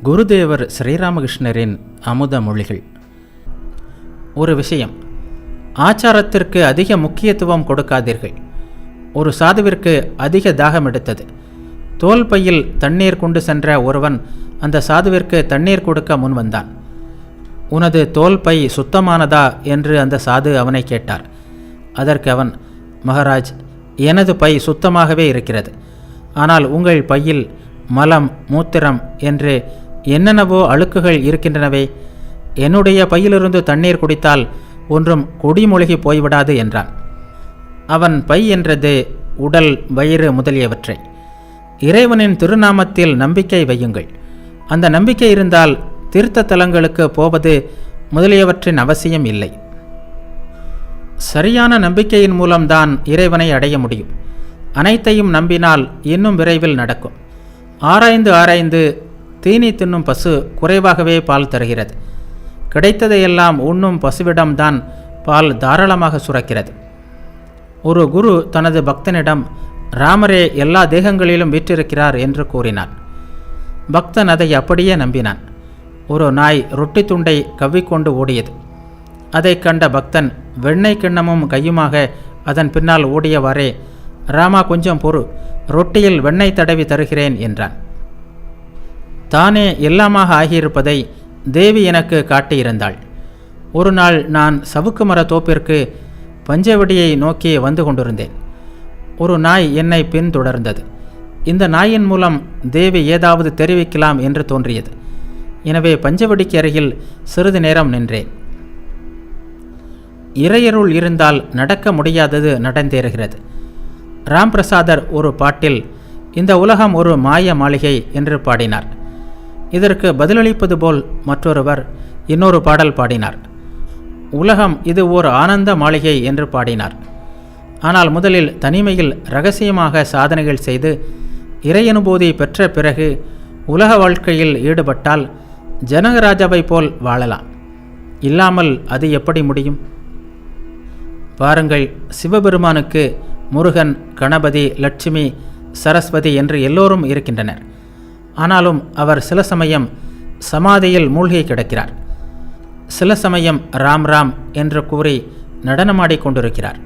குருதேவர் ஸ்ரீராமகிருஷ்ணரின் அமுத மொழிகள். ஒரு விஷயம், ஆச்சாரத்திற்கு அதிக முக்கியத்துவம் கொடுக்காதீர்கள். ஒரு சாதுவிற்கு அதிக தாகம் எடுத்தது. தோல் பையில் தண்ணீர் கொண்டு சென்ற ஒருவன் அந்த சாதுவிற்கு தண்ணீர் கொடுக்க முன் வந்தான். உனது தோல் பை சுத்தமானதா என்று அந்த சாது அவனை கேட்டார். அதற்கு அவன், மகாராஜ், எனது பை சுத்தமாகவே இருக்கிறது. ஆனால் உங்கள் பையில் மலம், மூத்திரம் என்று என்னென்னவோ அழுக்குகள் இருக்கின்றனவே. என்னுடைய பையிலிருந்து தண்ணீர் குடித்தால் ஒன்றும் குடிமொழிகி போய்விடாது என்றான். அவன் பை என்றது உடல், வயிறு முதலியவற்றை. இறைவனின் திருநாமத்தில் நம்பிக்கை வையுங்கள். அந்த நம்பிக்கை இருந்தால் தீர்த்த தலங்களுக்கு போவது முதலியவற்றின் அவசியம் இல்லை. சரியான நம்பிக்கையின் மூலம்தான் இறைவனை அடைய முடியும். அனைத்தையும் நம்பினால் இன்னும் விரைவில் நடக்கும். ஆராய்ந்து ஆராய்ந்து தீனி தின்னும் பசு குறைவாகவே பால் தருகிறது. கிடைத்ததையெல்லாம் உண்ணும் பசுவிடம்தான் பால் தாராளமாக சுரக்கிறது. ஒரு குரு தனது பக்தனிடம் ராமரே எல்லா தேகங்களிலும் வீற்றிருக்கிறார் என்று கூறினார். பக்தன் அதை அப்படியே நம்பினான். ஒரு நாய் ரொட்டி துண்டை கவ்விக்கொண்டு ஓடியது. அதை கண்ட பக்தன் வெண்ணெய் கிண்ணமும் கையுமாக அதன் பின்னால் ஓடியவாறே, ராமா கொஞ்சம் பொறு, ரொட்டியில் வெண்ணெய் தடவி தருகிறேன் என்றான். தானே எல்லாமாக ஆகியிருப்பதை தேவி எனக்கு காட்டியிருந்தாள். ஒரு நாள் நான் சவுக்கு மர தோப்பிற்கு பஞ்சவடியை நோக்கி வந்து கொண்டிருந்தேன். ஒரு நாய் என்னை பின்தொடர்ந்தது. இந்த நாயின் மூலம் தேவி ஏதாவது தெரிவிக்கலாம் என்று தோன்றியது. எனவே பஞ்சவடிக்கு அருகில் சிறிது நேரம் நின்றேன். இறையருள் இருந்தால் நடக்க முடியாதது நடந்தேறுகிறது. ராம் பிரசாதர் ஒரு பாட்டில் இந்த உலகம் ஒரு மாய மாளிகை என்று பாடினார். இதற்கு பதிலளிப்பது போல் மற்றொருவர் இன்னொரு பாடல் பாடினார். உலகம் இது ஓர் ஆனந்த மாளிகை என்று பாடினார். ஆனால் முதலில் தனிமையில் இரகசியமாக சாதனைகள் செய்து இறையனுபூதி பெற்ற பிறகு உலக வாழ்க்கையில் ஈடுபட்டால் ஜனகராஜாவை போல் வாழலாம். இல்லாமல் அது எப்படி முடியும்? பாருங்கள், சிவபெருமானுக்கு முருகன், கணபதி, லட்சுமி, சரஸ்வதி என்று எல்லோரும் இருக்கின்றனர். ஆனாலும் அவர் சில சமயம் சமாதியில் மூழ்கி கிடக்கிறார். சில சமயம் ராம் ராம் என்று கூறி நடனமாடிக் கொண்டிருக்கிறார்.